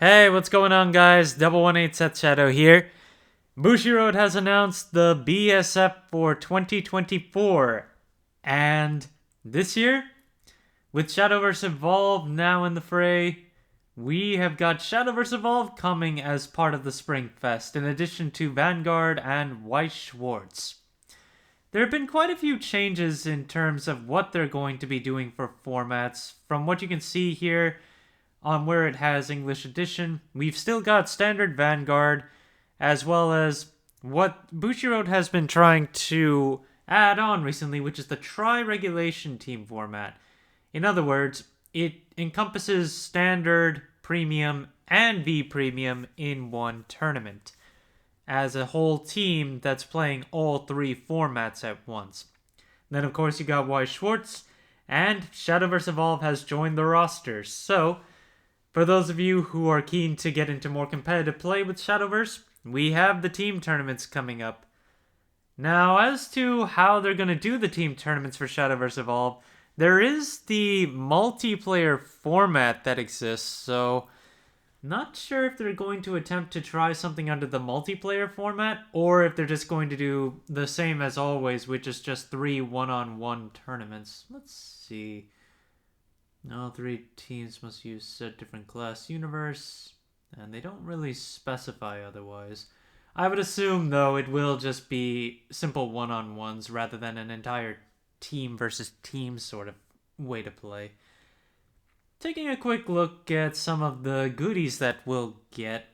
Hey, what's going on, guys? 118 Seth Shadow here. Bushiroad has announced the BSF for 2024. And this year, with Shadowverse Evolve now in the fray, we have got Shadowverse Evolve coming as part of the Spring Fest, in addition to Vanguard and Weiss Schwartz. There have been quite a few changes in terms of what they're going to be doing for formats. From what you can see here, on where it has English edition, we've still got standard Vanguard, as well as what Bushiroad has been trying to add on recently, which is the tri-regulation team format. In other words, it encompasses standard, premium, and V premium in one tournament, as a whole team that's playing all three formats at once. Then, of course, you got Weiss Schwartz, and Shadowverse Evolve has joined the roster. So, for those of you who are keen to get into more competitive play with Shadowverse, we have the team tournaments coming up. Now, as to how they're going to do the team tournaments for Shadowverse Evolve, there is the multiplayer format that exists, so not sure if they're going to attempt to try something under the multiplayer format, or if they're just going to do the same as always, which is just 3 one-on-one tournaments. Let's see. All three teams must use said different class universe, and they don't really specify otherwise. I would assume, though, it will just be simple one-on-ones rather than an entire team versus team sort of way to play. Taking a quick look at some of the goodies that we'll get.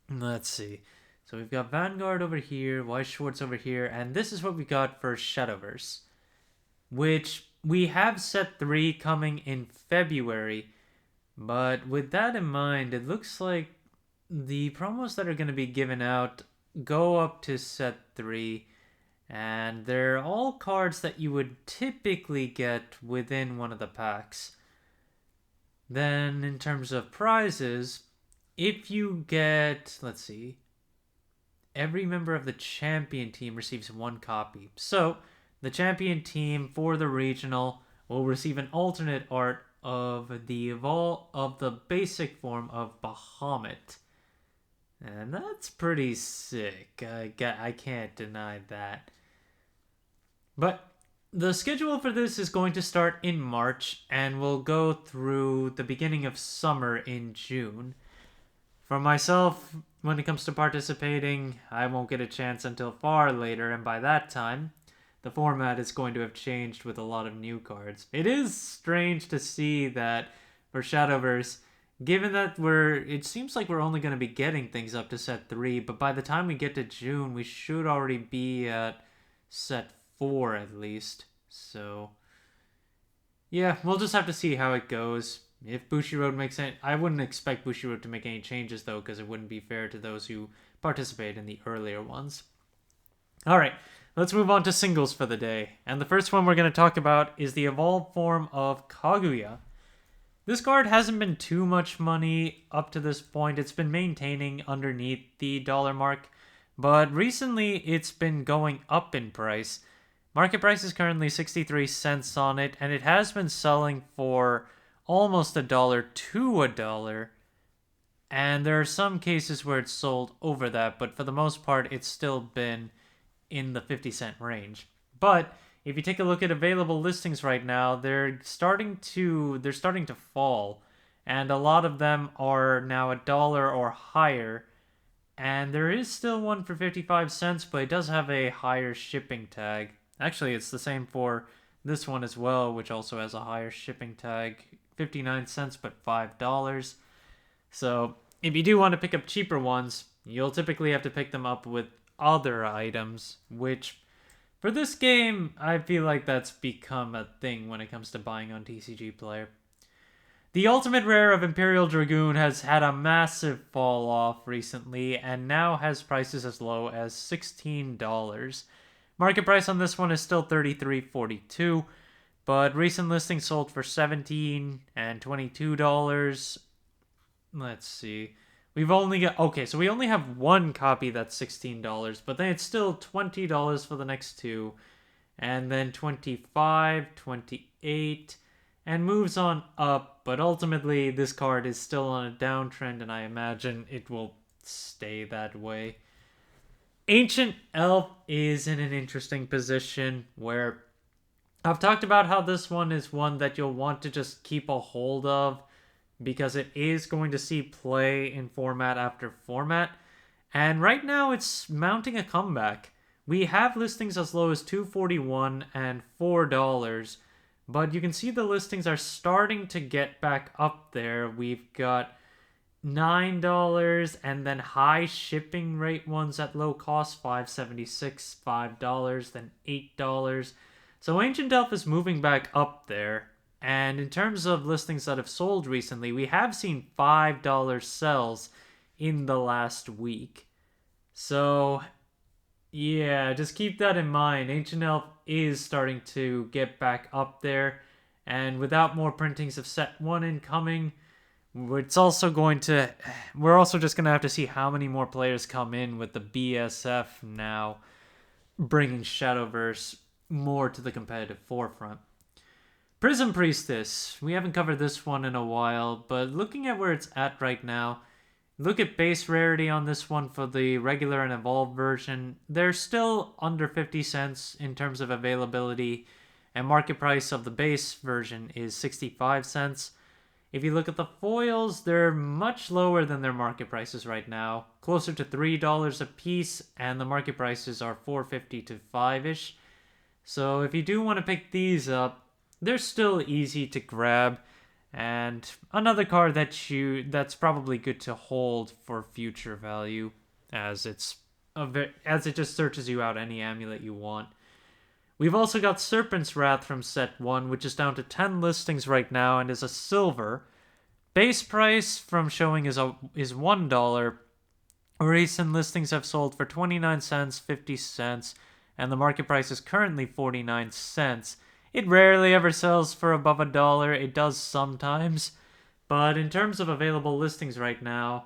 Let's see. So we've got Vanguard over here, Weiss Schwartz over here, and this is what we got for Shadowverse, which we have set 3 coming in February, but with that in mind, it looks like the promos that are going to be given out go up to set 3, and they're all cards that you would typically get within one of the packs. Then, in terms of prizes, if you get, let's see, every member of the champion team receives 1 copy. So, the champion team for the regional will receive an alternate art of the basic form of Bahamut. And that's pretty sick. I can't deny that. But the schedule for this is going to start in March and will go through the beginning of summer in June. For myself, when it comes to participating, I won't get a chance until far later, and by that time, the format is going to have changed with a lot of new cards. It is strange to see that for Shadowverse, given that it seems like we're only going to be getting things up to set 3, but by the time we get to June, we should already be at set 4 at least. So, yeah, we'll just have to see how it goes. If Bushiroad makes it, I wouldn't expect Bushiroad to make any changes though, because it wouldn't be fair to those who participate in the earlier ones. Alright, let's move on to singles for the day. And the first one we're going to talk about is the evolved form of Kaguya. This card hasn't been too much money up to this point. It's been maintaining underneath the dollar mark, but recently it's been going up in price. Market price is currently 63 cents on it, and it has been selling for almost $1 to $1. And there are some cases where it's sold over that, but for the most part, it's still been in the 50-cent range. But if you take a look at available listings right now, they're starting to fall, and a lot of them are now $1 or higher. And there is still one for 55 cents, but it does have a higher shipping tag. Actually, it's the same for this one as well, which also has a higher shipping tag, 59 cents but $5. So if you do want to pick up cheaper ones, you'll typically have to pick them up with other items, which for this game, I feel like that's become a thing when it comes to buying on TCG Player. The ultimate rare of Imperial Dragoon has had a massive fall off recently and now has prices as low as $16. Market price on this one is still $33.42, but recent listings sold for $17 and $22. Let's see. We only have 1 copy that's $16, but then it's still $20 for the next 2, and then $25, $28, and moves on up, but ultimately this card is still on a downtrend, and I imagine it will stay that way. Ancient Elf is in an interesting position where I've talked about how this one is one that you'll want to just keep a hold of because it is going to see play in format after format. And right now it's mounting a comeback. We have listings as low as $2.41 and $4, but you can see the listings are starting to get back up there. We've got $9 and then high shipping rate ones at low cost, $5.76, $5, then $8. So Ancient Elf is moving back up there. And in terms of listings that have sold recently, we have seen $5 sells in the last week. So yeah, just keep that in mind. Ancient Elf is starting to get back up there. And without more printings of set 1 incoming, we're also just going to have to see how many more players come in with the BSF now bringing Shadowverse more to the competitive forefront. Prism Priestess. We haven't covered this one in a while, but looking at where it's at right now, look at base rarity on this one for the regular and evolved version. They're still under 50 cents in terms of availability, and market price of the base version is 65 cents. If you look at the foils, they're much lower than their market prices right now, closer to $3 a piece, and the market prices are $4.50 to $5-ish. So if you do want to pick these up, they're still easy to grab, and another card that's probably good to hold for future value, as it just searches you out any amulet you want. We've also got Serpent's Wrath from set 1, which is down to 10 listings right now and is a silver. Base price from showing is $1. Recent listings have sold for 29 cents, 50 cents, and the market price is currently 49 cents. It rarely ever sells for above $1. It does sometimes. But in terms of available listings right now,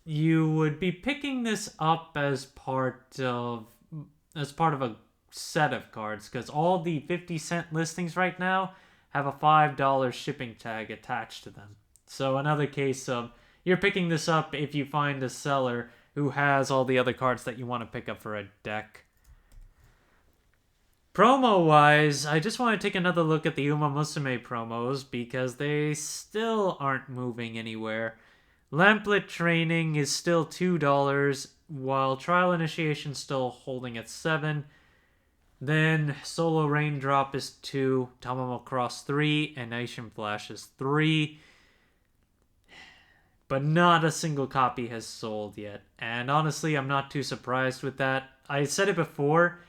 you would be picking this up as part of a set of cards, because all the 50-cent listings right now have a $5 shipping tag attached to them. So another case of you're picking this up if you find a seller who has all the other cards that you want to pick up for a deck. Promo-wise, I just want to take another look at the Uma Musume promos because they still aren't moving anywhere. Lamplit Training is still $2, while Trial Initiation still holding at $7. Then Solo Raindrop is $2, Tamamo Cross $3, and Nation Flash is $3. But not a single copy has sold yet. And honestly, I'm not too surprised with that. I said it before,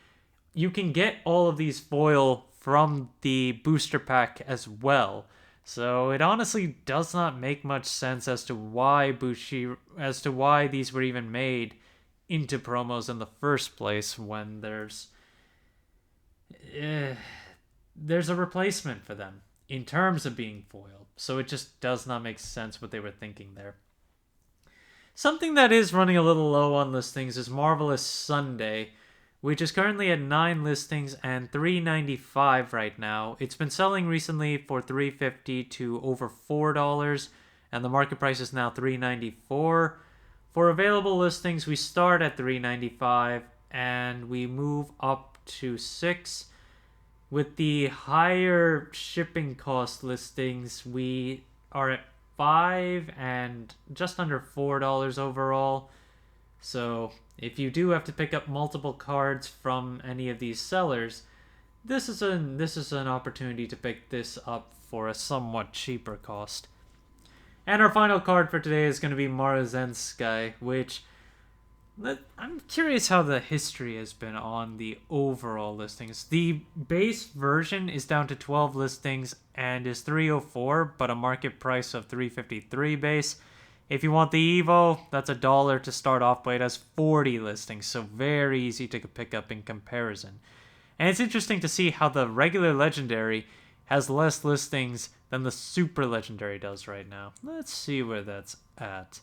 you can get all of these foil from the booster pack as well. So it honestly does not make much sense as to why these were even made into promos in the first place when there's a replacement for them in terms of being foiled. So it just does not make sense what they were thinking there. Something that is running a little low on listings is Marvelous Sunday, which is currently at 9 listings and $3.95 right now. It's been selling recently for $3.50 to over $4, and the market price is now $3.94. For available listings, we start at $3.95 and we move up to $6. With the higher shipping cost listings, we are at $5 and just under $4 overall. So if you do have to pick up multiple cards from any of these sellers, this is an opportunity to pick this up for a somewhat cheaper cost. And our final card for today is going to be Marazenski, which I'm curious how the history has been on the overall listings. The base version is down to 12 listings and is $304, but a market price of $353 base. If you want the Evo, that's $1 to start off, but it has 40 listings, so very easy to pick up in comparison. And it's interesting to see how the regular Legendary has less listings than the Super Legendary does right now. Let's see where that's at.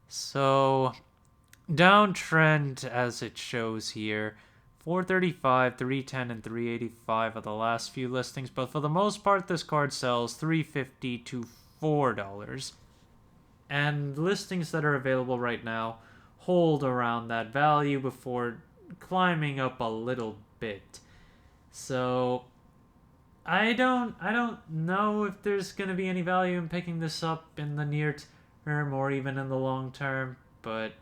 So, downtrend as it shows here 435, 310, and 385 are the last few listings, but for the most part, this card sells $3.50 to $4. And listings that are available right now hold around that value before climbing up a little bit. So I don't know if there's gonna be any value in picking this up in the near term or even in the long term, but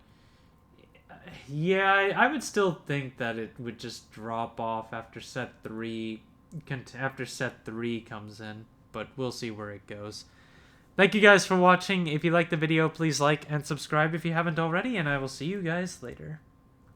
yeah, I would still think that it would just drop off after set three comes in, but we'll see where it goes. Thank you guys for watching. If you liked the video, please like and subscribe if you haven't already, and I will see you guys later.